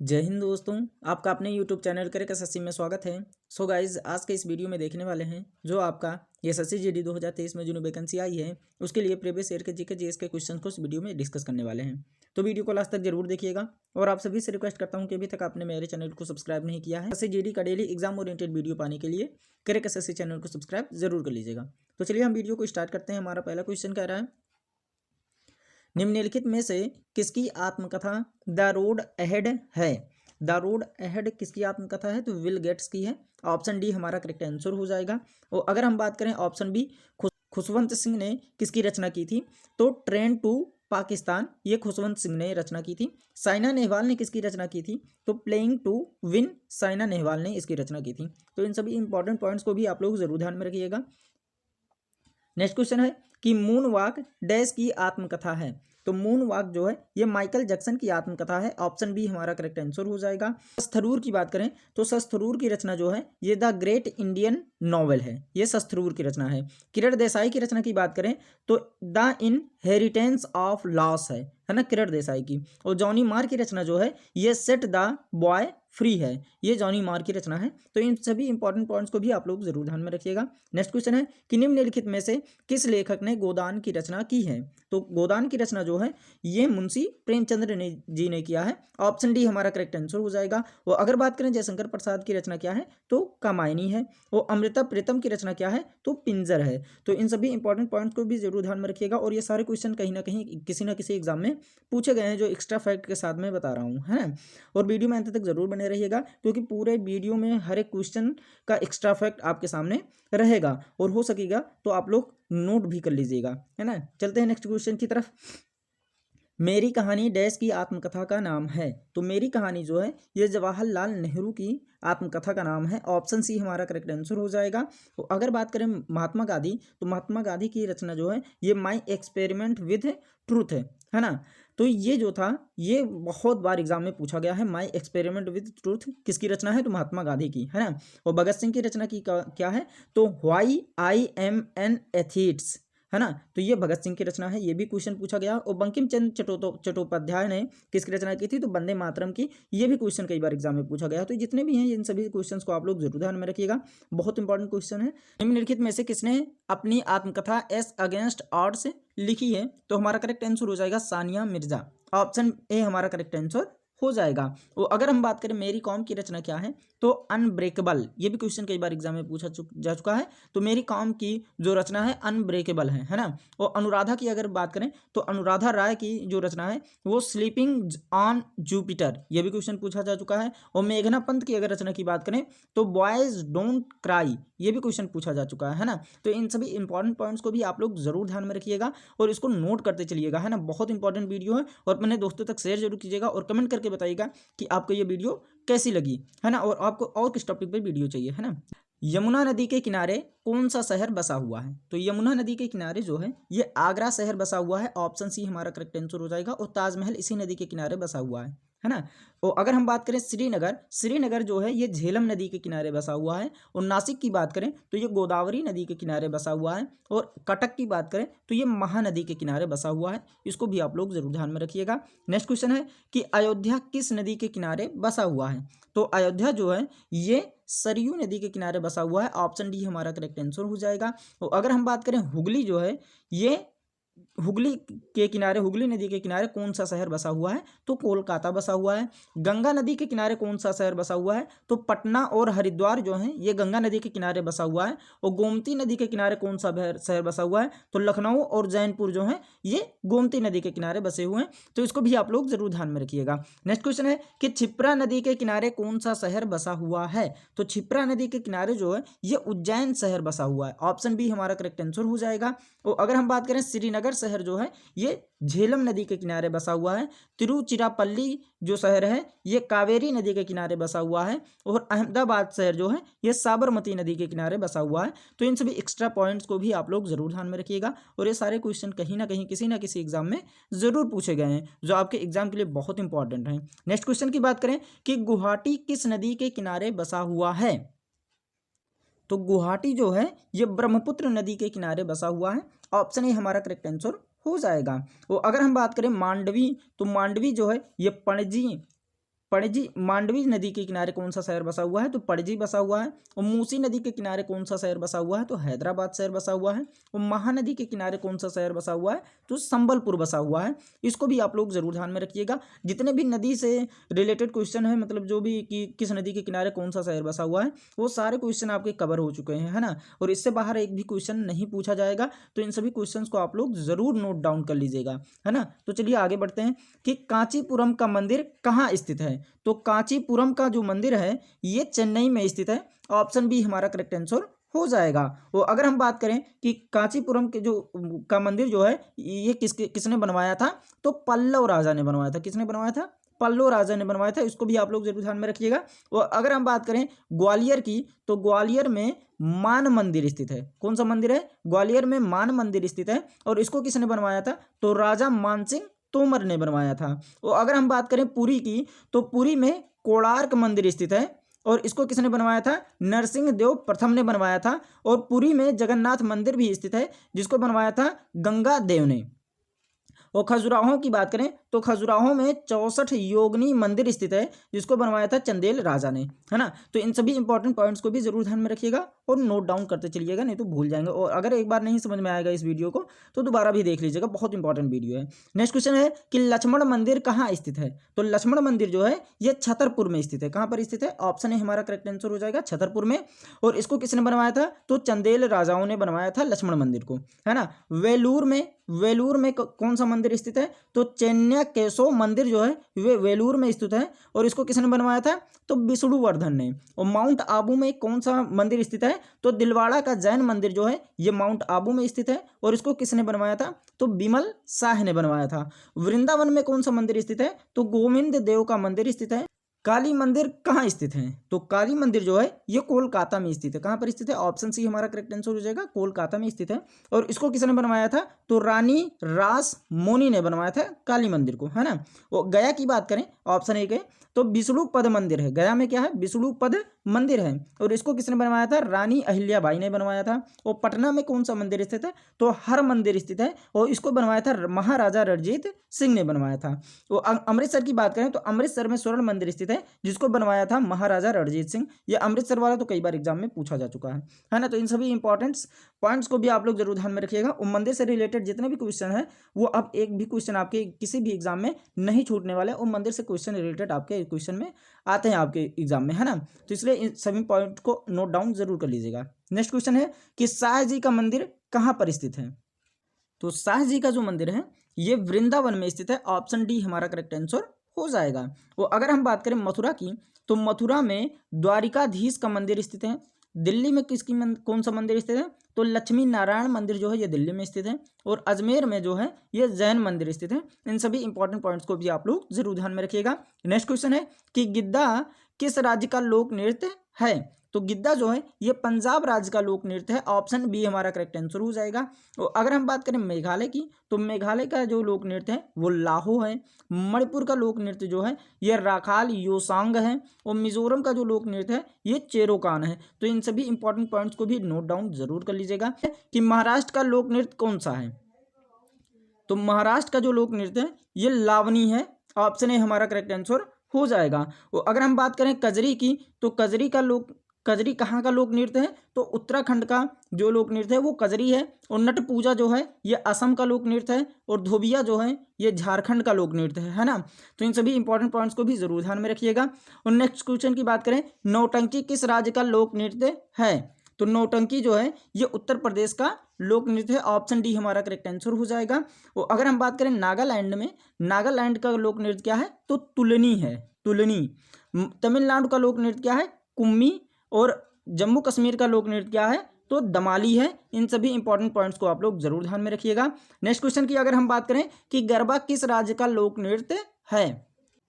जय हिंद दोस्तों। आपका अपने YouTube चैनल क्रैक एसएससी में स्वागत है। सो गाइज, आज के इस वीडियो में देखने वाले हैं जो आपका एसएससी जीडी 2023 में जो वैकेंसी आई है उसके लिए प्रीवियस ईयर के जीके जीएस के क्वेश्चन को इस वीडियो में डिस्कस करने वाले हैं। तो वीडियो को लास्ट तक जरूर देखिएगा और आप सभी से रिक्वेस्ट करता हूं कि अभी तक आपने मेरे चैनल को सब्सक्राइब नहीं किया है एसएससी जीडी का डेली एग्जाम ओरिएंटेड वीडियो पाने के लिए क्रैक एसएससी चैनल को सब्सक्राइब जरूर कर लीजिएगा। तो चलिए हम वीडियो को स्टार्ट करते हैं। हमारा पहला क्वेश्चन कह रहा है, निम्नलिखित में से किसकी आत्मकथा द रोड अहेड है। द रोड अहेड किसकी आत्मकथा है? तो विल गेट्स की है। ऑप्शन डी हमारा करेक्ट आंसर हो जाएगा। और अगर हम बात करें ऑप्शन बी, खुशवंत सिंह ने किसकी रचना की थी? तो ट्रेन टू पाकिस्तान, ये खुशवंत सिंह ने रचना की थी। साइना नेहवाल ने किसकी रचना की थी? तो playing to win, Saina Nehwal ने इसकी रचना की थी। तो इन सभी इंपॉर्टेंट पॉइंट्स को भी आप लोग जरूर ध्यान में रखिएगा। नेक्स्ट क्वेश्चन है कि मून वॉक डैश की आत्मकथा है। तो मून वॉक जो है ये माइकल जैक्सन की आत्मकथा है। ऑप्शन बी हमारा करेक्ट आंसर हो जाएगा। शस्त्रूर की बात करें तो शस्त्रूर की रचना जो है ये द ग्रेट इंडियन नॉवेल है, ये शस्त्रूर की रचना है। किरण देसाई की रचना की बात करें तो द इनहेरिटेंस ऑफ लॉस है ना, किरण देसाई की। और जॉनी मार की रचना जो है ये सेट द बॉय फ्री है, ये जॉनी मार की रचना है। तो इन सभी इंपॉर्टेंट पॉइंट्स को भी आप लोग जरूर ध्यान में रखिएगा। नेक्स्ट क्वेश्चन है कि निम्नलिखित में से किस लेखक ने गोदान की रचना की है। तो गोदान की रचना जो है ये मुंशी प्रेमचंद्र जी ने किया है। ऑप्शन डी हमारा करेक्ट आंसर हो जाएगा। और अगर बात करें जयशंकर प्रसाद की रचना क्या है तो कामायनी है। और अमृता प्रीतम की रचना क्या है तो पिंजर है। तो इन सभी इंपॉर्टेंट पॉइंट्स को भी जरूर ध्यान में रखिएगा। और ये सारे क्वेश्चन कहीं ना कहीं किसी ना किसी एग्जाम में पूछे गए हैं, जो एक्स्ट्रा फैक्ट के साथ में बता रहा हूँ, है ना। और वीडियो में अंत तक जरूर बने रहिएगा क्योंकि पूरे वीडियो में हर एक क्वेश्चन का एक्स्ट्रा फैक्ट आपके सामने रहेगा और हो सकेगा तो आप लोग नोट भी कर लीजिएगा, है ना। चलते हैं नेक्स्ट क्वेश्चन की तरफ। मेरी कहानी डैश की आत्मकथा का नाम है। तो मेरी कहानी जो है ये जवाहरलाल नेहरू की आत्मकथा का नाम है। ऑप्शन सी हमारा करेक्ट आंसर हो जाएगा। तो अगर बात करें महात्मा गांधी, तो महात्मा गांधी की रचना जो है ये माई एक्सपेरिमेंट विद ट्रूथ है ना। तो ये जो था ये बहुत बार एग्जाम में पूछा गया है। माई एक्सपेरिमेंट विद ट्रूथ किसकी रचना है? तो महात्मा गांधी की, है ना। और भगत सिंह की रचना की क्या है? तो why I am N athletes, है ना। तो ये भगत सिंह की रचना है, ये भी क्वेश्चन पूछा गया। और बंकिम चंद्र चट्टोपाध्याय ने किसकी रचना की थी? तो वंदे मातरम की। ये भी क्वेश्चन कई बार एग्जाम में पूछा गया। तो जितने भी हैं इन सभी क्वेश्चन को आप लोग जरूर ध्यान में रखिएगा, बहुत इंपॉर्टेंट क्वेश्चन है। निम्नलिखित में से किसने अपनी आत्मकथा एस अगेंस्ट ऑड्स लिखी है? तो हमारा करेक्ट आंसर हो जाएगा सानिया मिर्जा। ऑप्शन ए हमारा करेक्ट आंसर हो जाएगा। और अगर हम बात करें मेरी कॉम की रचना क्या है तो अनब्रेकेबल, ये भी क्वेश्चन कई बार एग्जाम में पूछा जा चुका है। तो मेरी कॉम की जो रचना है अनब्रेकेबल है ना। और अनुराधा की अगर बात करें तो अनुराधा राय की जो रचना है वो स्लीपिंग ऑन जुपिटर, ये भी क्वेश्चन पूछा जा चुका है। और मेघना पंत की अगर रचना की बात करें तो बॉयज डोंट क्राई, ये भी क्वेश्चन पूछा जा चुका है ना। तो इन सभी इंपॉर्टेंट पॉइंट्स को भी आप लोग जरूर ध्यान में रखिएगा और इसको नोट करते चलिएगा, है ना। बहुत इंपॉर्टेंट वीडियो है और अपने दोस्तों तक शेयर जरूर कीजिएगा और कमेंट करके बताइएगा कि आपको ये वीडियो कैसी लगी, है ना। और आपको और किस टॉपिक पे वीडियो चाहिए, है ना। यमुना नदी के किनारे कौन सा शहर बसा हुआ है? तो यमुना नदी के किनारे जो है ये आगरा शहर बसा हुआ है। ऑप्शन सी हमारा करेक्ट आंसर हो जाएगा। और ताजमहल इसी नदी के किनारे बसा हुआ है ना। और अगर हम बात करें श्रीनगर, श्रीनगर जो है ये झेलम नदी के किनारे बसा हुआ है। और नासिक की बात करें तो ये गोदावरी नदी के किनारे बसा हुआ है। और कटक की बात करें तो ये महानदी के किनारे बसा हुआ है। इसको भी आप लोग जरूर ध्यान में रखिएगा। नेक्स्ट क्वेश्चन है कि अयोध्या किस नदी के किनारे बसा हुआ है? तो अयोध्या जो है ये सरयू नदी के किनारे बसा हुआ है। ऑप्शन डी हमारा करेक्ट आंसर हो जाएगा। और अगर हम बात करें हुगली जो है ये हुगली के किनारे, हुगली नदी के किनारे कौन सा शहर बसा हुआ है? तो कोलकाता बसा हुआ है। गंगा नदी के किनारे कौन सा शहर बसा हुआ है? तो पटना और हरिद्वार जो है ये गंगा नदी के किनारे बसा हुआ है। और गोमती नदी के किनारे कौन सा शहर बसा हुआ है? तो लखनऊ और जैनपुर जो है ये गोमती नदी के किनारे बसे हुए हैं। तो इसको भी आप लोग जरूर ध्यान में रखिएगा। नेक्स्ट क्वेश्चन है कि क्षिप्रा नदी के किनारे कौन सा शहर बसा हुआ है? तो क्षिप्रा नदी के किनारे जो है ये उज्जैन शहर बसा हुआ है। ऑप्शन बी हमारा करेक्ट आंसर हो जाएगा। और अगर हम बात करें श्रीनगर शहर जो है ये झेलम नदी के किनारे बसा हुआ है। तिरुचिरापल्ली जो शहर है ये कावेरी नदी के किनारे बसा हुआ है। और अहमदाबाद शहर जो है ये साबरमती नदी के किनारे बसा हुआ है। तो इन सभी एक्स्ट्रा पॉइंट्स को भी आप लोग जरूर ध्यान में रखिएगा और ये सारे क्वेश्चन कहीं ना कहीं किसी ना किसी एग्जाम में जरूर पूछे गए हैं जो आपके एग्जाम के लिए बहुत इंपॉर्टेंट है। नेक्स्ट क्वेश्चन की बात करें कि गुवाहाटी किस नदी के किनारे बसा हुआ है? तो गुवाहाटी जो है ये ब्रह्मपुत्र नदी के किनारे बसा हुआ है। ऑप्शन ए हमारा करेक्ट आंसर हो जाएगा। और अगर हम बात करें मांडवी, तो मांडवी जो है ये पणजी पणजी मांडवी नदी के किनारे कौन सा शहर बसा हुआ है? तो पणजी बसा हुआ है। और मूसी नदी के किनारे कौन सा शहर बसा हुआ है? तो हैदराबाद शहर बसा हुआ है। और महानदी के किनारे कौन सा शहर बसा हुआ है? तो संबलपुर बसा हुआ है। इसको भी आप लोग जरूर ध्यान में रखिएगा। जितने भी नदी से रिलेटेड क्वेश्चन है, मतलब जो भी कि किस नदी के किनारे कौन सा शहर बसा हुआ है, वो सारे क्वेश्चन आपके कवर हो चुके हैं, है ना। और इससे बाहर एक भी क्वेश्चन नहीं पूछा जाएगा। तो इन सभी क्वेश्चंस को आप लोग जरूर नोट डाउन कर लीजिएगा, है ना। तो चलिए आगे बढ़ते हैं कि कांचीपुरम का मंदिर कहाँ स्थित है? तो कांचीपुरम का जो मंदिर है ये चेन्नई में स्थित है। ऑप्शन बी हमारा करेक्ट आंसर हो जाएगा। और अगर हम बात करें कि कांचीपुरम के जो का मंदिर जो है ये किसने बनवाया था? तो पल्लव राजा ने बनवाया था। किसने बनवाया था? पल्लव राजा ने बनवाया था। इसको भी आप लोग जरूर ध्यान में रखिएगा। और अगर हम बात करें ग्वालियर की, तो ग्वालियर में मान मंदिर स्थित है। कौन सा मंदिर है? ग्वालियर में मान मंदिर स्थित है। और इसको किसने बनवाया था? तो राजा मानसिंह तोमर ने बनवाया था। और अगर हम बात करें पुरी की, तो पुरी में कोणार्क मंदिर स्थित है। और इसको किसने बनवाया था? नरसिंह देव प्रथम ने बनवाया था। और पुरी में जगन्नाथ मंदिर भी स्थित है, जिसको बनवाया था गंगा देव ने। और खजुराहो की बात करें तो खजुराहो में 64 योगिनी मंदिर स्थित है, जिसको बनवाया था चंदेल राजा ने, है ना। तो इन सभी इंपॉर्टेंट पॉइंट्स को भी जरूर ध्यान में रखिएगा और नोट डाउन करते चलिएगा, नहीं तो भूल जाएंगे। और अगर एक बार नहीं समझ में आएगा इस वीडियो को तो दोबारा भी देख लीजिएगा, बहुत इंपॉर्टेंट वीडियो है। नेक्स्ट क्वेश्चन है कि लक्ष्मण मंदिर कहाँ स्थित है? तो लक्ष्मण मंदिर जो है ये छतरपुर में स्थित है। कहाँ पर स्थित है? ऑप्शन ए हमारा करेक्ट आंसर हो जाएगा छतरपुर में। और इसको किसने बनवाया था? तो चंदेल राजाओं ने बनवाया था लक्ष्मण मंदिर को, है ना। वेलूर में कौन सा मंदिर स्थित है? तो चैन्य केशव मंदिर जो है वे वेलूर में स्थित है। और इसको किसने बनवाया था? तो विष्णुवर्धन ने। और माउंट आबू में कौन सा मंदिर स्थित है? तो दिलवाड़ा का जैन मंदिर जो है ये माउंट आबू में स्थित है। और इसको किसने बनवाया था? तो बिमल शाह ने बनवाया था। वृंदावन में कौन सा मंदिर स्थित है? तो गोविंद देव का मंदिर स्थित है। काली मंदिर कहाँ स्थित है? तो काली मंदिर जो है ये कोलकाता में स्थित है। कहाँ पर स्थित है? ऑप्शन सी हमारा करेक्ट आंसर हो जाएगा, कोलकाता में स्थित है। और इसको किसने बनवाया था? तो रानी रास मोनी ने बनवाया था काली मंदिर को, है ना। वो गया की बात करें, ऑप्शन ए के तो विष्णुपद मंदिर है। गया में क्या है? विष्णुपद मंदिर है। और इसको किसने बनवाया था? रानी अहिल्याबाई ने बनवाया था। और पटना में कौन सा मंदिर स्थित है? तो हर मंदिर स्थित है। और इसको बनवाया था महाराजा रणजीत सिंह ने बनवाया था। वो अमृतसर की बात करें तो अमृतसर में स्वर्ण मंदिर स्थित है, जिसको बनवाया था महाराजा रणजीत सिंह। ये अमृतसर वाला तो कई बार एग्जाम में पूछा जा चुका है ना। तो इन सभी इंपॉर्टेंट पॉइंट्स को भी आप लोग जरूर ध्यान में रखिएगा। और मंदिर से रिलेटेड जितने भी क्वेश्चन है वो अब एक भी क्वेश्चन आपके किसी भी एग्जाम में नहीं छूटने वाले। और मंदिर से क्वेश्चन रिलेटेड आपके क्वेश्चन में आते हैं आपके एग्जाम में, है ना। तो इसलिए इन सभी पॉइंट को नोट डाउन जरूर कर लीजिएगा। नेक्स्ट क्वेश्चन है कि शाह जी का मंदिर कहाँ पर स्थित है? तो शाह जी का जो मंदिर है ये वृंदावन में स्थित है। ऑप्शन डी हमारा करेक्ट आंसर हो जाएगा। वो अगर हम बात करें मथुरा की, तो मथुरा में द्वारिकाधीश का मंदिर स्थित है। दिल्ली में कौन सा मंदिर स्थित है? तो लक्ष्मी नारायण मंदिर जो है ये दिल्ली में स्थित है। और अजमेर में जो है ये जैन मंदिर स्थित है। इन सभी इंपॉर्टेंट पॉइंट्स को भी आप लोग जरूर ध्यान में रखिएगा। नेक्स्ट क्वेश्चन है कि गिद्दा किस राज्य का लोक नृत्य है? तो गिद्दा जो है ये पंजाब राज्य का लोक नृत्य है। ऑप्शन बी हमारा करेक्ट आंसर हो जाएगा। और अगर हम बात करें मेघालय की, तो मेघालय का जो लोक नृत्य है वो लाहो है। मणिपुर का लोक नृत्य जो है ये राखाल योसांग है। और मिजोरम का जो लोक नृत्य है ये चेरोकान है। तो इन सभी इंपॉर्टेंट पॉइंट्स को भी नोट डाउन जरूर कर लीजिएगा। कि महाराष्ट्र का लोक नृत्य कौन सा है? तो महाराष्ट्र का जो लोक नृत्य है ये लावनी है। ऑप्शन ए हमारा करेक्ट आंसर हो जाएगा। और अगर हम बात करें कजरी की, तो कजरी कहाँ का लोक नृत्य है? तो उत्तराखंड का जो लोक नृत्य है वो कजरी है। और नट पूजा जो है ये असम का लोक नृत्य है। और धोबिया जो है ये झारखंड का लोक नृत्य है ना। तो इन सभी इंपॉर्टेंट पॉइंट्स को भी जरूर ध्यान में रखिएगा। और नेक्स्ट क्वेश्चन की बात करें, नौटंकी किस राज्य का लोक नृत्य है? तो नौटंकी जो है ये उत्तर प्रदेश का लोक नृत्य है। ऑप्शन डी हमारा करेक्ट आंसर हो जाएगा। और अगर हम बात करें नागालैंड में, नागालैंड का लोक नृत्य क्या है? तो तुलनी है, तुलनी। तमिलनाडु का लोक नृत्य क्या है? कुम्मी। और जम्मू कश्मीर का लोक नृत्य क्या है? तो दमाली है। इन सभी इंपॉर्टेंट पॉइंट्स को आप लोग जरूर ध्यान में रखिएगा। नेक्स्ट क्वेश्चन की अगर हम बात करें कि गरबा किस राज्य का लोक नृत्य है?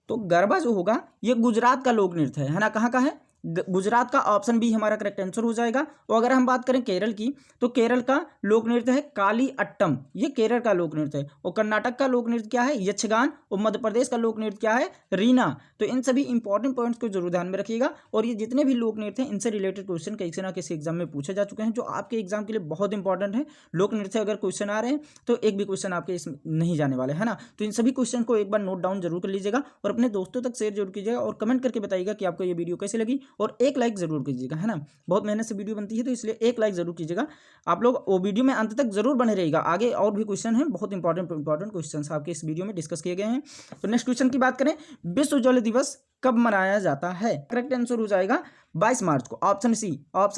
तो गरबा जो होगा ये गुजरात का लोक नृत्य है ना। कहाँ का है? गुजरात का ऑप्शन बी हमारा करेक्ट आंसर हो जाएगा। और अगर हम बात करें केरल की, तो केरल का लोक नृत्य है काली अट्टम, ये केरल का लोक नृत्य है। और कर्नाटक का लोक नृत्य क्या है, यक्षगान। और मध्य प्रदेश का लोक नृत्य क्या है, रीना। तो इन सभी इंपॉर्टेंट पॉइंट्स को जरूर ध्यान में रखिएगा। और ये जितने भी लोक नृत्य हैं इनसे रिलेटेड क्वेश्चन किसी ना किसी एग्जाम में पूछे जा चुके हैं, जो आपके एग्जाम के लिए बहुत इंपॉर्टेंट है। लोक नृत्य अगर क्वेश्चन आ रहे हैं तो एक भी क्वेश्चन आपके इसमें नहीं जाने वाले, है ना। तो इन सभी क्वेश्चन को एक बार नोट डाउन जरूर कर लीजिएगा और अपने दोस्तों तक शेयर जरूर कीजिएगा और कमेंट करके बताइएगा कि आपको ये वीडियो कैसी लगी। और एक लाइक जरूर कीजिएगा, है ना। बहुत मेहनत से वीडियो बनती है तो इसलिए एक लाइक जरूर कीजिएगा। आप लोग वो वीडियो में अंत तक जरूर बने रहिएगा, आगे और भी क्वेश्चन हैं, बहुत इंपॉर्टेंट क्वेश्चन आपके इस वीडियो में डिस्कस किए गए हैं। तो नेक्स्ट क्वेश्चन की बात करें, विश्व जल दिवस कब मनाया जाता है? करेक्ट आंसर हो जाएगा 22 मार्च को, ऑप्शन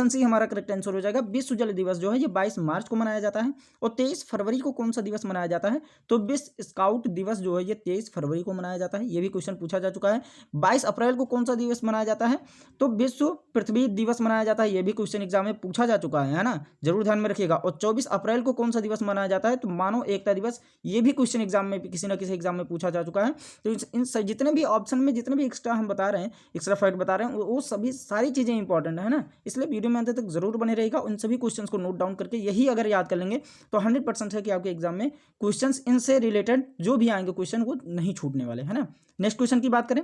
सी हमारा करेक्ट आंसर हो जाएगा। विश्व जल दिवस जो है ये 22 मार्च को मनाया जाता है। और 23 फरवरी को कौन सा दिवस मनाया जाता है? तो विश्व स्काउट दिवस जो है ये 23 फरवरी को मनाया जाता है, ये भी क्वेश्चन पूछा जा चुका है। 22 अप्रैल को कौन सा दिवस मनाया जाता है? तो विश्व पृथ्वी दिवस मनाया जाता है, ये भी क्वेश्चन एग्जाम में पूछा जा चुका है ना, जरूर ध्यान में रखिएगा। और 24 अप्रैल को कौन सा दिवस मनाया जाता है? तो मानव एकता दिवस, ये भी क्वेश्चन एग्जाम में किसी न किसी एग्जाम में पूछा जा चुका है। तो इन जितने भी ऑप्शन में जितने भी एक्स्ट्रा हम बता रहे हैं, एक्स्ट्रा फैक्ट बता रहे हैं, वो सभी सारी चीजें इंपॉर्टेंट है ना, इसलिए वीडियो में अंत तक जरूर बने रहेगा। उन सभी क्वेश्चंस को नोट डाउन करके यही अगर याद कर लेंगे तो 100% है कि आपके एग्जाम में क्वेश्चंस इनसे रिलेटेड जो भी आएंगे क्वेश्चन वो नहीं छूटने वाले, है ना। नेक्स्ट क्वेश्चन की बात करें,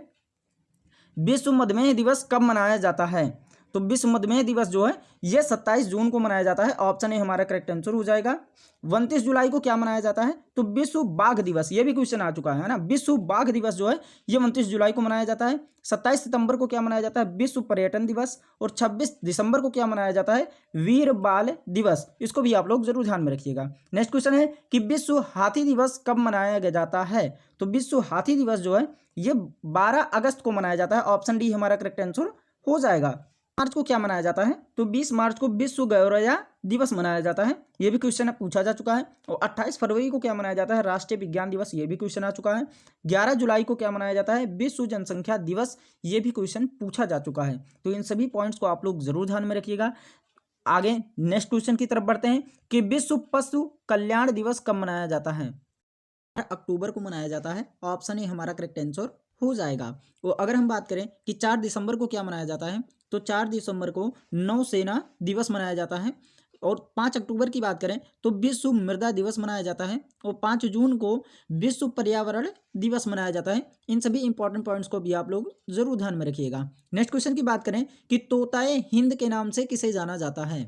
विश्व मधुमेह दिवस कब मनाया जाता है? तो विश्व मधुमेह दिवस जो है ये 27 जून को मनाया जाता है, ऑप्शन ए हमारा करेक्ट आंसर हो जाएगा। 29 जुलाई को क्या मनाया जाता है? तो विश्व बाघ दिवस, ये भी क्वेश्चन आ चुका है ना। विश्व बाघ दिवस जो है ये 29 जुलाई को मनाया जाता है। 27 सितंबर को क्या मनाया जाता है? विश्व पर्यटन दिवस। और 26 दिसंबर को क्या मनाया जाता है? वीर बाल दिवस। इसको भी आप लोग जरूर ध्यान में रखिएगा। नेक्स्ट क्वेश्चन है कि विश्व हाथी दिवस कब मनाया जाता है? तो विश्व हाथी दिवस जो है ये 12 अगस्त को मनाया जाता है, ऑप्शन डी हमारा करेक्ट आंसर हो जाएगा। मार्च को क्या मनाया जाता है? तो 20 मार्च को विश्व गौरैया दिवस मनाया जाता है, ये भी क्वेश्चन पूछा जा चुका है। और 28 फरवरी को क्या मनाया जाता है? राष्ट्रीय विज्ञान दिवस, ये भी क्वेश्चन आ चुका है। 11 जुलाई को क्या मनाया जाता है? विश्व जनसंख्या दिवस, ये भी क्वेश्चन पूछा जा चुका है। तो इन सभी पॉइंट्स को आप लोग जरूर ध्यान में रखिएगा। आगे नेक्स्ट क्वेश्चन की तरफ बढ़ते हैं कि विश्व पशु कल्याण दिवस कब मनाया जाता है? अक्टूबर को मनाया जाता है, ऑप्शन ए हमारा करेक्ट आंसर हो जाएगा। और अगर हम बात करें कि 4 दिसंबर को क्या मनाया जाता है, तो 4 दिसंबर को नौसेना दिवस मनाया जाता है। और 5 अक्टूबर की बात करें तो विश्व मृदा दिवस मनाया जाता है। और 5 जून को विश्व पर्यावरण दिवस मनाया जाता है। इन सभी इंपॉर्टेंट पॉइंट्स को भी आप लोग जरूर ध्यान में रखिएगा। नेक्स्ट क्वेश्चन की बात करें कि तोताए हिंद के नाम से किसे जाना जाता है?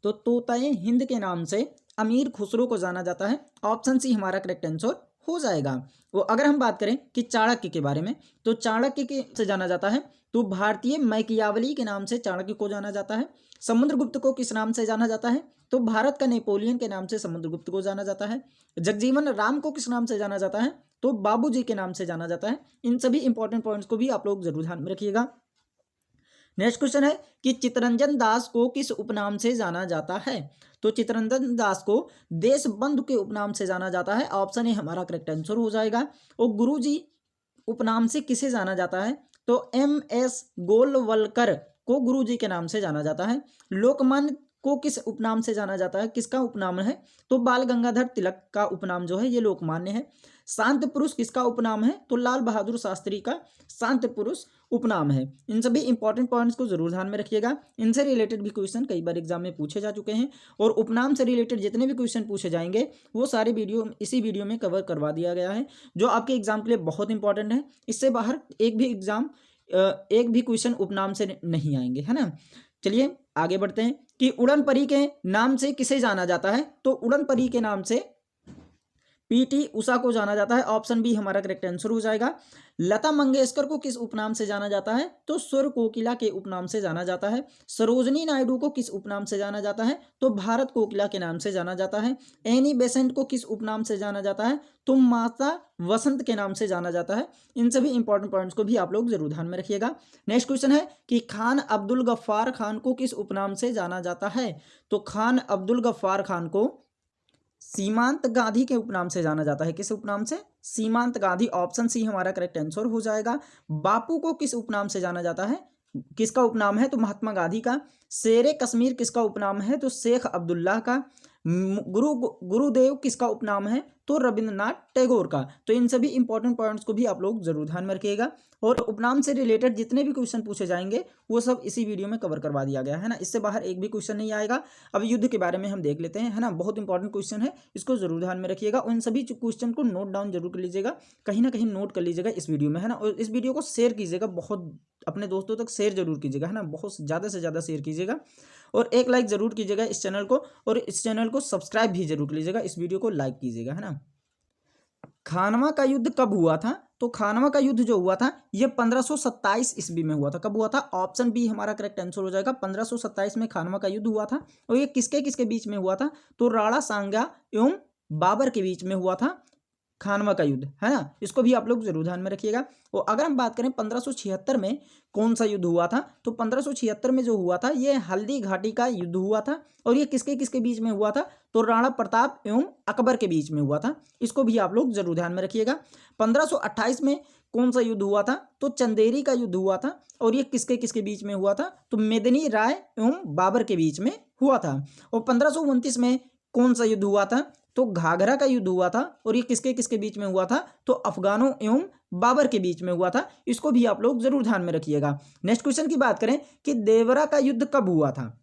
तो तोताए हिंद के नाम से अमीर खुसरो को जाना जाता है, ऑप्शन सी हमारा करेक्ट आंसर हो जाएगा। वो अगर हम बात करें कि चाणक्य के बारे में, तो चाणक्य के से जाना जाता है तो भारतीय मैकियावली के नाम से चाणक्य को जाना जाता है। समुद्रगुप्त को किस नाम से जाना जाता है? तो भारत का नेपोलियन के नाम से समुद्रगुप्त को जाना जाता है। जगजीवन राम को किस नाम से जाना जाता है? तो बाबूजी के नाम से जाना जाता है। इन सभी इंपॉर्टेंट पॉइंट्स को भी आप लोग जरूर ध्यान में रखिएगा। नेक्स्ट क्वेश्चन है कि चित्तरंजन दास को किस उपनाम से जाना जाता है? तो चित्तरंजन दास को देशबंधु के उपनाम से जाना जाता है, ऑप्शन ए हमारा करेक्ट आंसर हो जाएगा। और गुरुजी उपनाम से किसे जाना जाता है? तो MS गोलवलकर को गुरुजी के नाम से जाना जाता है। लोकमान्य को किस उपनाम से जाना जाता है? किसका उपनाम है? तो बाल गंगाधर तिलक का उपनाम जो है ये लोकमान्य है। शांत पुरुष किसका उपनाम है? तो लाल बहादुर शास्त्री का शांत पुरुष उपनाम है। इन सभी इंपॉर्टेंट पॉइंट्स को जरूर ध्यान में रखिएगा। इनसे रिलेटेड भी क्वेश्चन कई बार एग्जाम में पूछे जा चुके हैं। और उपनाम से रिलेटेड जितने भी क्वेश्चन पूछे जाएंगे वो सारे इसी वीडियो में कवर करवा दिया गया है, जो आपके एग्जाम के लिए बहुत इंपॉर्टेंट है। इससे बाहर एक भी क्वेश्चन उपनाम से नहीं आएंगे, है ना। चलिए आगे बढ़ते हैं कि उड़न परी के नाम से किसे जाना जाता है? तो उड़न परी के नाम से PT उषा को जाना जाता है, ऑप्शन बी हमारा करेक्ट आंसर हो जाएगा। लता मंगेशकर को किस उपनाम से जाना जाता है? तो सुर कोकिला के उपनाम से जाना जाता है। सरोजनी नायडू को किस उपनाम से जाना जाता है? तो भारत कोकिला के नाम से जाना जाता है। एनी बेसेंट को किस उपनाम से जाना जाता है? तो माता वसंत के नाम से जाना जाता है। इन सभी इंपॉर्टेंट पॉइंट्स को भी आप लोग जरूर ध्यान में रखिएगा। नेक्स्ट क्वेश्चन है कि खान अब्दुल गफ्फार खान को किस उपनाम से जाना जाता है? तो खान अब्दुल गफ्फार खान को सीमांत गांधी के उपनाम से जाना जाता है। किस उपनाम से? सीमांत गांधी, ऑप्शन सी हमारा करेक्ट आंसर हो जाएगा। बापू को किस उपनाम से जाना जाता है? किसका उपनाम है? तो महात्मा गांधी का। शेरे कश्मीर किसका उपनाम है? तो शेख अब्दुल्ला का। गुरुदेव किसका उपनाम है? तो रविंद्रनाथ टैगोर का। तो इन सभी इंपॉर्टेंट पॉइंट्स को भी आप लोग जरूर ध्यान में रखिएगा। और उपनाम से रिलेटेड जितने भी क्वेश्चन पूछे जाएंगे वो सब इसी वीडियो में कवर करवा दिया गया है ना, इससे बाहर एक भी क्वेश्चन नहीं आएगा। अब युद्ध के बारे में हम देख लेते हैं, है ना, बहुत इंपॉर्टेंट क्वेश्चन है, इसको जरूर ध्यान में रखिएगा। उन सभी क्वेश्चन को नोट डाउन जरूर कर लीजिएगा, कहीं ना कहीं नोट कर लीजिएगा इस वीडियो में, है ना। और इस वीडियो को शेयर कीजिएगा, बहुत अपने दोस्तों तक शेयर जरूर कीजिएगा, है ना, बहुत ज़्यादा से ज़्यादा शेयर कीजिएगा। और एक लाइक जरूर कीजिएगा इस चैनल को, और इस चैनल को सब्सक्राइब भी जरूर कीजिएगा, इस वीडियो को लाइक कीजिएगा, है ना। खानवा का युद्ध कब हुआ था? तो खानवा का युद्ध जो हुआ था ये 1527 ईस्वी में हुआ था। कब हुआ था? ऑप्शन बी हमारा करेक्ट आंसर हो जाएगा। 1527 में खानवा का युद्ध हुआ था। और ये किसके किसके बीच में हुआ था? तो राणा सांगा एवं बाबर के बीच में हुआ था खानवा का युद्ध, है ना। इसको भी आप लोग जरूर ध्यान में रखिएगा। और अगर हम बात करें 1576 में कौन सा युद्ध हुआ था, तो 1576 में जो हुआ था ये हल्दी घाटी का युद्ध हुआ था। और ये किसके किसके बीच में हुआ था? तो राणा प्रताप एवं अकबर के बीच में हुआ था। इसको भी आप लोग जरूर ध्यान में रखिएगा। 1528 में कौन सा युद्ध हुआ था? तो चंदेरी का युद्ध हुआ था। और ये किसके किसके बीच में हुआ था? तो मेदिनी राय एवं बाबर के बीच में हुआ था। और 1529 में कौन सा युद्ध हुआ था? तो घाघरा का युद्ध हुआ था। और ये किसके किसके बीच में हुआ था? तो अफगानों एवं बाबर के बीच में हुआ था। इसको भी आप लोग जरूर ध्यान में रखिएगा। नेक्स्ट क्वेश्चन की बात करें कि देवरा का युद्ध कब हुआ था?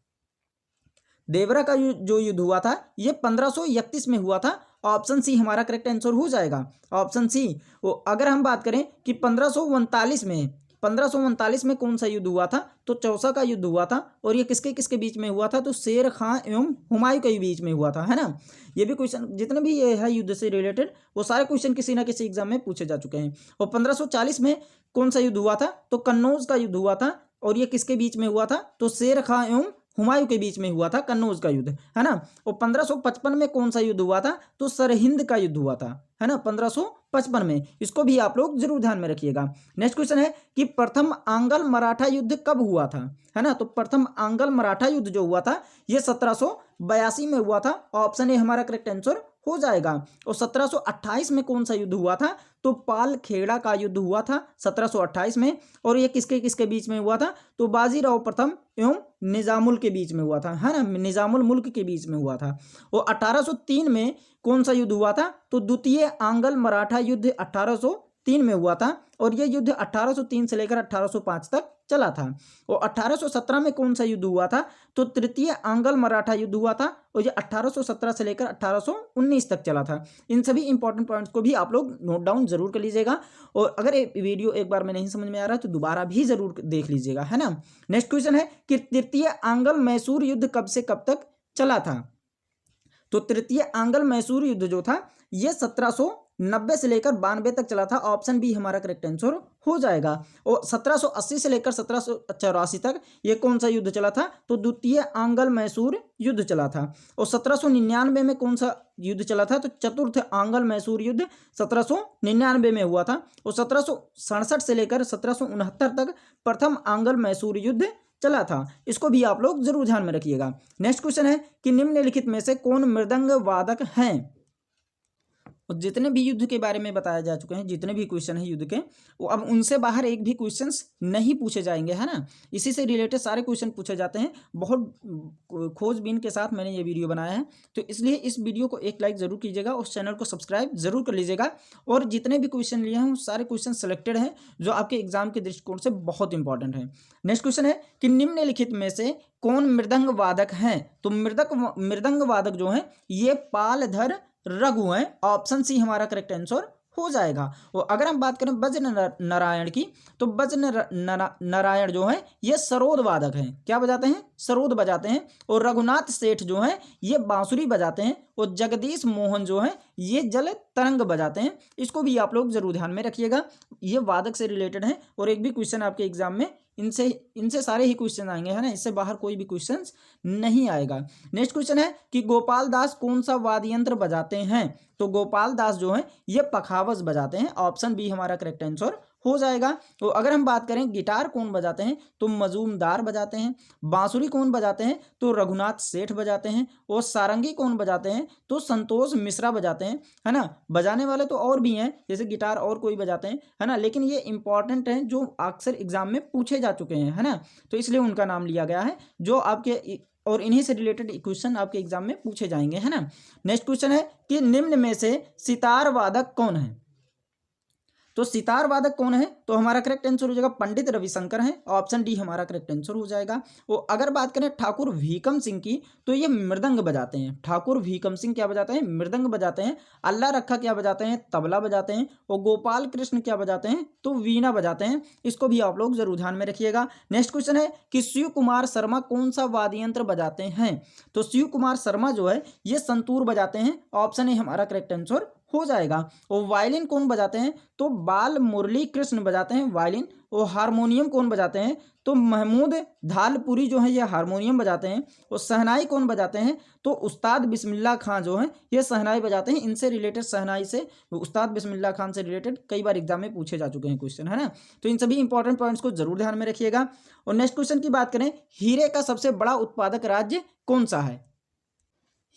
देवरा का जो युद्ध हुआ था ये 1531 में हुआ था। ऑप्शन सी हमारा करेक्ट आंसर हो जाएगा, ऑप्शन सी। अगर हम बात करें कि 1539 में कौन सा युद्ध हुआ था? तो चौसा का युद्ध हुआ था। और ये किसके किसके बीच में हुआ था? तो शेर खां एवं हुमायूं के बीच में हुआ था, है ना। ये भी क्वेश्चन जितने भी ये है युद्ध से रिलेटेड वो सारे क्वेश्चन किसी ना किसी एग्जाम में पूछे जा चुके हैं। और 1540 में कौन सा युद्ध हुआ था? तो कन्नौज का युद्ध हुआ था। और ये किसके बीच में हुआ था? तो शेर खां एवं हुमायूं के बीच में हुआ था कन्नौज का युद्ध, है ना। और 1555 में कौन सा युद्ध हुआ था? तो सरहिंद का युद्ध हुआ था, है ना, 1555 में। इसको भी आप लोग जरूर ध्यान में रखिएगा। नेक्स्ट क्वेश्चन है कि प्रथम आंग्ल मराठा युद्ध कब हुआ था, है ना। तो प्रथम आंग्ल मराठा युद्ध जो हुआ था ये 1782 में हुआ था। ऑप्शन ए हमारा करेक्ट आंसर हो जाएगा। और 1728 में कौन सा युद्ध हुआ था? तो पाल खेड़ा का युद्ध हुआ था 1728 में। और ये किसके किसके बीच में हुआ था? तो बाजीराव प्रथम एवं निजामुल के बीच में हुआ था, है ना, निजामुल मुल्क के बीच में हुआ था। और 1803 में कौन सा युद्ध हुआ था? तो द्वितीय आंग्ल मराठा युद्ध 1803 में हुआ था। और यह युद्ध 1803 से लेकर 1805 तक चला था। और 1817 में कौन सा युद्ध हुआ था? तो तृतीय आंग्ल मराठा युद्ध हुआ था। और ये 1817 से लेकर 1819 तक चला था। इन सभी इंपॉर्टेंट पॉइंट्स को भी आप लोग नोट डाउन जरूर कर लीजिएगा। और अगर ये वीडियो एक बार में नहीं समझ में आ रहा है तो दोबारा भी जरूर देख लीजिएगा, है ना। नेक्स्ट क्वेश्चन है कि तृतीय आंग्ल मैसूर युद्ध कब से कब तक चला था? तो तृतीय आंग्ल मैसूर युद्ध जो था ये 1790 से लेकर 92 तक चला था। ऑप्शन बी हमारा करेक्ट आंसर हो जाएगा। और 1780 से लेकर 1784 तक ये कौन सा युद्ध चला था? तो द्वितीय आंग्ल मैसूर युद्ध चला था। और 1799 में कौन सा युद्ध चला था? तो चतुर्थ आंग्ल मैसूर युद्ध 1799 में हुआ था। और 1767 से लेकर 1769 तक प्रथम आंग्ल मैसूर युद्ध चला था। इसको भी आप लोग जरूर ध्यान में रखिएगा। नेक्स्ट क्वेश्चन है कि निम्नलिखित में से कौन मृदंग वादक हैं? और जितने भी युद्ध के बारे में बताया जा चुके हैं, जितने भी क्वेश्चन है युद्ध के, वो अब उनसे बाहर एक भी क्वेश्चंस नहीं पूछे जाएंगे, है ना। इसी से रिलेटेड सारे क्वेश्चन पूछे जाते हैं। बहुत खोजबीन के साथ मैंने ये वीडियो बनाया है, तो इसलिए इस वीडियो को एक लाइक जरूर कीजिएगा और चैनल को सब्सक्राइब जरूर कर लीजिएगा। और जितने भी क्वेश्चन लिए हैं सारे क्वेश्चन सेलेक्टेड हैं जो आपके एग्जाम के दृष्टिकोण से बहुत इंपॉर्टेंट है। नेक्स्ट क्वेश्चन है कि निम्नलिखित में से कौन मृदंग वादक हैं? तो मृदंग वादक जो है ये पालधर रघु हैं। ऑप्शन सी हमारा करेक्ट आंसर हो जाएगा। और अगर हम बात करें वज्र नारायण की, तो वज्र नारायण जो है ये सरोद वादक हैं। क्या बजाते हैं? सरोद बजाते हैं। और रघुनाथ सेठ जो है ये बांसुरी बजाते हैं। और जगदीश मोहन जो है ये जल तरंग बजाते हैं। इसको भी आप लोग जरूर ध्यान में रखिएगा, ये वादक से रिलेटेड है। और एक भी क्वेश्चन आपके एग्जाम में इनसे सारे ही क्वेश्चन आएंगे, है ना, इससे बाहर कोई भी क्वेश्चन नहीं आएगा। नेक्स्ट क्वेश्चन है कि गोपाल दास कौन सा वाद्य यंत्र बजाते हैं? तो गोपाल दास जो है ये पखावज बजाते हैं। ऑप्शन बी हमारा करेक्ट आंसर हो जाएगा। तो अगर हम बात करें गिटार कौन बजाते हैं? तो मजूमदार बजाते हैं। बांसुरी कौन बजाते हैं? तो रघुनाथ सेठ बजाते हैं। और सारंगी कौन बजाते हैं? तो संतोष मिश्रा बजाते हैं, है ना। बजाने वाले तो और भी हैं, जैसे गिटार और कोई बजाते हैं, है ना, लेकिन ये इंपॉर्टेंट हैं जो अक्सर एग्जाम में पूछे जा चुके हैं, है ना, तो इसलिए उनका नाम लिया गया है। जो आपके और इन्हीं से रिलेटेड क्वेश्चन आपके एग्जाम में पूछे जाएंगे, है ना। नेक्स्ट क्वेश्चन है कि निम्न में से सितार वादक कौन है। तो सितार वादक कौन है, तो हमारा करेक्ट आंसर हो जाएगा पंडित रविशंकर है, ऑप्शन डी हमारा करेक्ट आंसर हो जाएगा। और अगर बात करें ठाकुर भीकम सिंह की, तो ये मृदंग बजाते हैं। ठाकुर भीकम सिंह क्या बजाते हैं, मृदंग बजाते हैं। अल्लाह रखा क्या बजाते हैं, तबला बजाते हैं। और गोपाल कृष्ण क्या बजाते हैं, तो वीणा बजाते हैं। इसको भी आप लोग जरूर ध्यान में रखिएगा। नेक्स्ट क्वेश्चन है कि शिव कुमार शर्मा कौन सा वाद्य यंत्र बजाते हैं। तो शिव कुमार शर्मा जो है ये संतूर बजाते हैं, ऑप्शन ए हमारा करेक्ट आंसर हो जाएगा। और वायलिन कौन बजाते हैं, तो बाल मुरली कृष्ण बजाते हैं वायलिन। और हारमोनियम कौन बजाते हैं, तो महमूद धालपुरी जो है ये हारमोनियम बजाते हैं। और शहनाई कौन बजाते हैं, तो उस्ताद बिस्मिल्लाह खां जो है ये शहनाई बजाते हैं। इनसे रिलेटेड शहनाई से उस्ताद बिस्मिल्लाह खान से रिलेटेड कई बार एग्जाम में पूछे जा चुके हैं क्वेश्चन, है ना। तो इन सभी इंपॉर्टेंट पॉइंट्स को जरूर ध्यान में रखिएगा। और नेक्स्ट क्वेश्चन की बात करें, हीरे का सबसे बड़ा उत्पादक राज्य कौन सा है।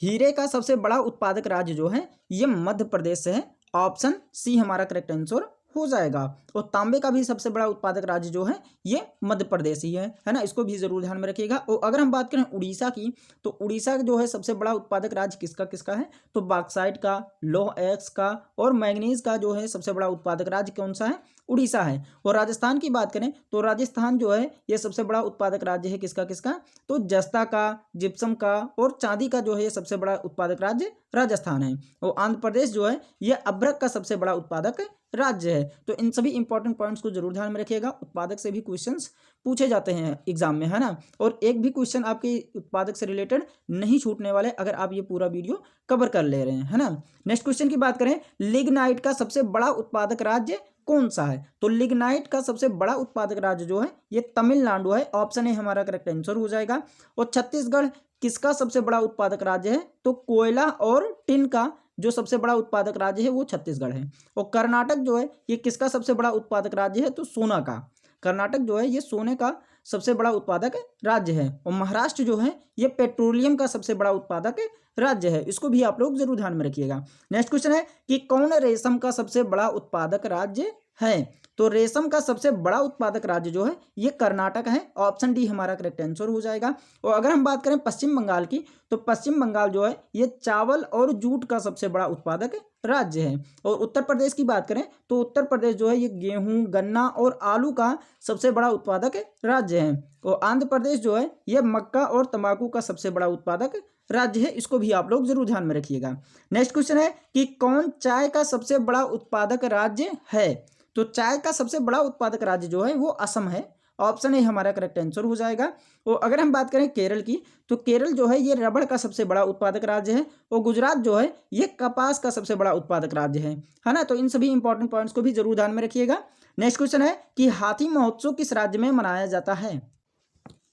हीरे का सबसे बड़ा उत्पादक राज्य जो है ये मध्य प्रदेश है, ऑप्शन सी हमारा करेक्ट आंसर हो जाएगा। और तांबे का भी सबसे बड़ा उत्पादक राज्य जो है ये मध्य प्रदेश ही है ना। इसको भी जरूर ध्यान में रखिएगा। और अगर हम बात करें उड़ीसा की, तो उड़ीसा जो है सबसे बड़ा उत्पादक राज्य किसका किसका है, तो बॉक्साइट का, लौह एक्स का और मैग्नीज का जो है सबसे बड़ा उत्पादक राज्य कौन सा है, उड़ीसा है। और राजस्थान की बात करें तो राजस्थान जो है ये सबसे बड़ा उत्पादक राज्य है किसका किसका, तो जस्ता का, जिप्सम का और चांदी का जो है ये सबसे बड़ा उत्पादक राज्य राजस्थान है। और आंध्र प्रदेश जो है ये अभ्रक का सबसे बड़ा उत्पादक राज्य है। तो इन सभी इंपॉर्टेंट पॉइंट्स को जरूर ध्यान में रखिएगा। उत्पादक से भी क्वेश्चंस पूछे जाते हैं एग्जाम में, है ना। और एक भी क्वेश्चन आपके उत्पादक से रिलेटेड नहीं छूटने वाले अगर आप ये पूरा वीडियो कवर कर ले रहे हैं, है ना। नेक्स्ट क्वेश्चन की बात करें, लिग्नाइट का सबसे बड़ा उत्पादक राज्य कौन सा है। तो लिग्नाइट का सबसे बड़ा उत्पादक राज्य जो है ये तमिलनाडु है, ऑप्शन ए हमारा करेक्ट आंसर हो जाएगा। और छत्तीसगढ़ किसका सबसे बड़ा उत्पादक राज्य है, तो कोयला और टिन का जो सबसे बड़ा उत्पादक राज्य है वो छत्तीसगढ़ है। और कर्नाटक जो है ये किसका सबसे बड़ा उत्पादक राज्य है, तो सोना का। कर्नाटक जो है ये सोने का सबसे बड़ा उत्पादक राज्य है। और महाराष्ट्र जो है ये पेट्रोलियम का सबसे बड़ा उत्पादक राज्य है। इसको भी आप लोग जरूर ध्यान में रखिएगा। नेक्स्ट क्वेश्चन है कि कौन रेशम का सबसे बड़ा उत्पादक राज्य है। तो रेशम का सबसे बड़ा उत्पादक राज्य जो है ये कर्नाटक है, ऑप्शन डी हमारा करेक्ट आंसर हो जाएगा। और अगर हम बात करें पश्चिम बंगाल की, तो पश्चिम बंगाल जो है ये चावल और जूट का सबसे बड़ा उत्पादक राज्य है। और उत्तर प्रदेश की बात करें तो उत्तर प्रदेश जो है ये गेहूं, गन्ना और आलू का सबसे बड़ा उत्पादक राज्य है। और आंध्र प्रदेश जो है ये मक्का और तंबाकू का सबसे बड़ा उत्पादक राज्य है। इसको भी आप लोग जरूर ध्यान में रखिएगा। नेक्स्ट क्वेश्चन है कि कौन चाय का सबसे बड़ा उत्पादक राज्य है। तो चाय का सबसे बड़ा उत्पादक राज्य जो है वो असम है, ऑप्शन ए हमारा करेक्ट आंसर हो जाएगा। और अगर हम बात करें केरल की, तो केरल जो है ये रबड़ का सबसे बड़ा उत्पादक राज्य है। और गुजरात जो है ये कपास का सबसे बड़ा उत्पादक राज्य है ना। तो इन सभी इंपॉर्टेंट पॉइंट्स को भी जरूर ध्यान में रखिएगा। नेक्स्ट क्वेश्चन है कि हाथी महोत्सव किस राज्य में मनाया जाता है।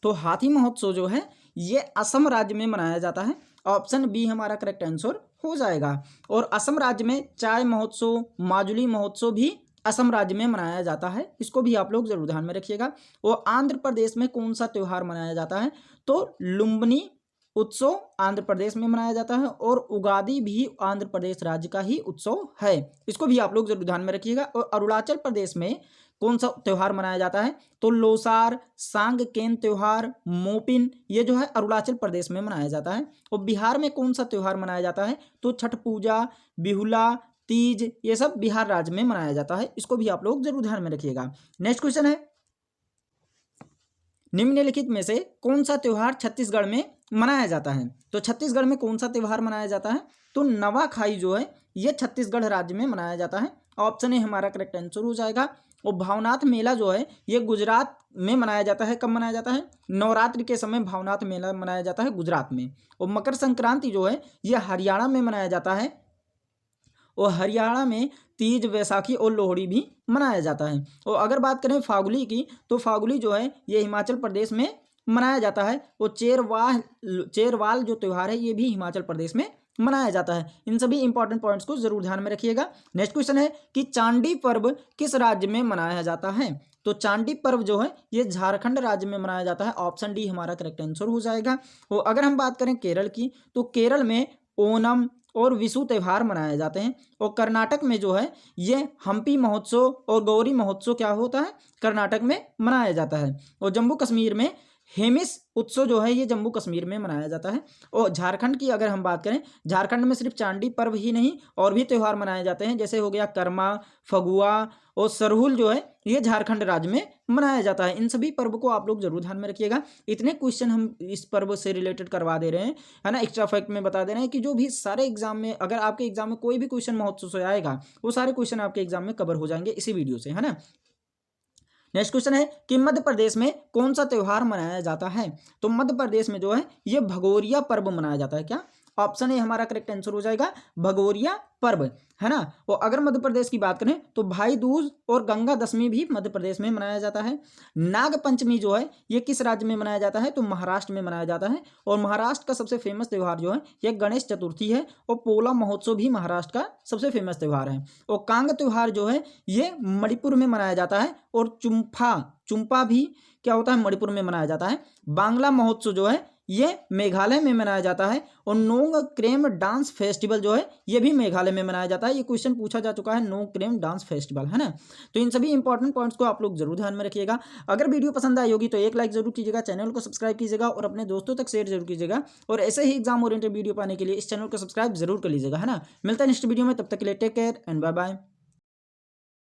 तो हाथी महोत्सव जो है ये असम राज्य में मनाया जाता है, ऑप्शन बी हमारा करेक्ट आंसर हो जाएगा। और असम राज्य में चाय महोत्सव, माजुली महोत्सव भी असम राज्य में मनाया जाता है। इसको भी आप लोग जरूर ध्यान में रखिएगा। और आंध्र प्रदेश में कौन सा त्यौहार मनाया जाता है, तो लुम्बिनी उत्सव आंध्र प्रदेश में मनाया जाता है। और उगादी भी आंध्र प्रदेश राज्य का ही उत्सव है। इसको भी आप लोग जरूर ध्यान में रखिएगा। और अरुणाचल प्रदेश में कौन सा त्यौहार मनाया जाता है, तो लोसार, सांगकेन त्योहार, मोपिन, ये जो है अरुणाचल प्रदेश में मनाया जाता है। और बिहार में कौन सा त्यौहार मनाया जाता है, तो छठ पूजा, बिहुला, तीज, ये सब बिहार राज्य में मनाया जाता है। इसको भी आप लोग जरूर ध्यान में रखिएगा। नेक्स्ट क्वेश्चन है, निम्नलिखित में से कौन सा त्यौहार छत्तीसगढ़ में मनाया जाता है। तो छत्तीसगढ़ में कौन सा त्यौहार मनाया जाता है, तो नवाखाई जो है ये छत्तीसगढ़ राज्य में मनाया जाता है, ऑप्शन ए हमारा करेक्ट आंसर हो जाएगा। और भावनाथ मेला जो है ये गुजरात में मनाया जाता है। कब मनाया जाता है, नवरात्रि के समय भावनाथ मेला मनाया जाता है गुजरात में। और मकर संक्रांति जो है ये हरियाणा में मनाया जाता है। और हरियाणा में तीज, वैसाखी और लोहड़ी भी मनाया जाता है। और अगर बात करें फागुली की, तो फागुली जो है ये हिमाचल प्रदेश में मनाया जाता है। और चेरवाल जो त्यौहार है ये भी हिमाचल प्रदेश में मनाया जाता है। इन सभी इंपॉर्टेंट पॉइंट्स को जरूर ध्यान में रखिएगा। नेक्स्ट क्वेश्चन है कि चांडी पर्व किस राज्य में मनाया जाता है। तो चांडी पर्व जो है ये झारखंड राज्य में मनाया जाता है, ऑप्शन डी हमारा करेक्ट आंसर हो जाएगा। और अगर हम बात करें केरल की, तो केरल में ओनम और विशु त्यौहार मनाए जाते हैं। और कर्नाटक में जो है ये हम्पी महोत्सव और गौरी महोत्सव क्या होता है, कर्नाटक में मनाया जाता है। और जम्मू कश्मीर में हेमिस उत्सव जो है ये जम्मू कश्मीर में मनाया जाता है। और झारखंड की अगर हम बात करें, झारखंड में सिर्फ चांडी पर्व ही नहीं और भी त्यौहार मनाए जाते हैं, जैसे हो गया कर्मा, फगुआ और सरहुल जो है ये झारखंड राज्य में मनाया जाता है। इन सभी पर्व को आप लोग जरूर ध्यान में रखिएगा। इतने क्वेश्चन हम इस पर्व से रिलेटेड करवा दे रहे हैं, है ना, एक्स्ट्रा फैक्ट में बता दे रहे हैं कि जो भी सारे एग्जाम में, अगर आपके एग्जाम में कोई भी क्वेश्चन महोत्सव से आएगा वो सारे क्वेश्चन आपके एग्जाम में कवर हो जाएंगे इसी वीडियो से, है ना। नेक्स्ट क्वेश्चन है कि मध्य प्रदेश में कौन सा त्यौहार मनाया जाता है। तो मध्य प्रदेश में जो है ये भगोरिया पर्व मनाया जाता है। क्या? ऑप्शन ए हमारा करेक्ट आंसर हो जाएगा, भगोरिया पर्व, है ना। और अगर मध्य प्रदेश की बात करें तो भाई दूज और गंगा दशमी भी मध्य प्रदेश में मनाया जाता है। नाग पंचमी जो है ये किस राज्य में मनाया जाता है, तो महाराष्ट्र में मनाया जाता है। और महाराष्ट्र का सबसे फेमस त्यौहार जो है ये गणेश चतुर्थी है। और पोला महोत्सव भी महाराष्ट्र का सबसे फेमस त्यौहार है। और कांग त्यौहार जो है ये मणिपुर में मनाया जाता है। और चुम्पा भी क्या होता है, मणिपुर में मनाया जाता है। बांग्ला महोत्सव जो है ये मेघालय में मनाया जाता है। और नोंग क्रेम डांस फेस्टिवल जो है ये भी मेघालय में मनाया जाता है। ये क्वेश्चन पूछा जा चुका है, नोंग क्रेम डांस फेस्टिवल, है ना। तो इन सभी इंपॉर्टेंट पॉइंट्स को आप लोग जरूर ध्यान में रखिएगा। अगर वीडियो पसंद आई होगी तो एक लाइक जरूर कीजिएगा, चैनल को सब्सक्राइब कीजिएगा और अपने दोस्तों तक शेयर जरूर कीजिएगा। और ऐसे ही एग्जाम ओरिएंटेड वीडियो पाने के लिए इस चैनल को सब्सक्राइब जरूर कर लीजिएगा, है ना। मिलता है नेक्स्ट वीडियो में, तब तक के लिए take care and bye bye.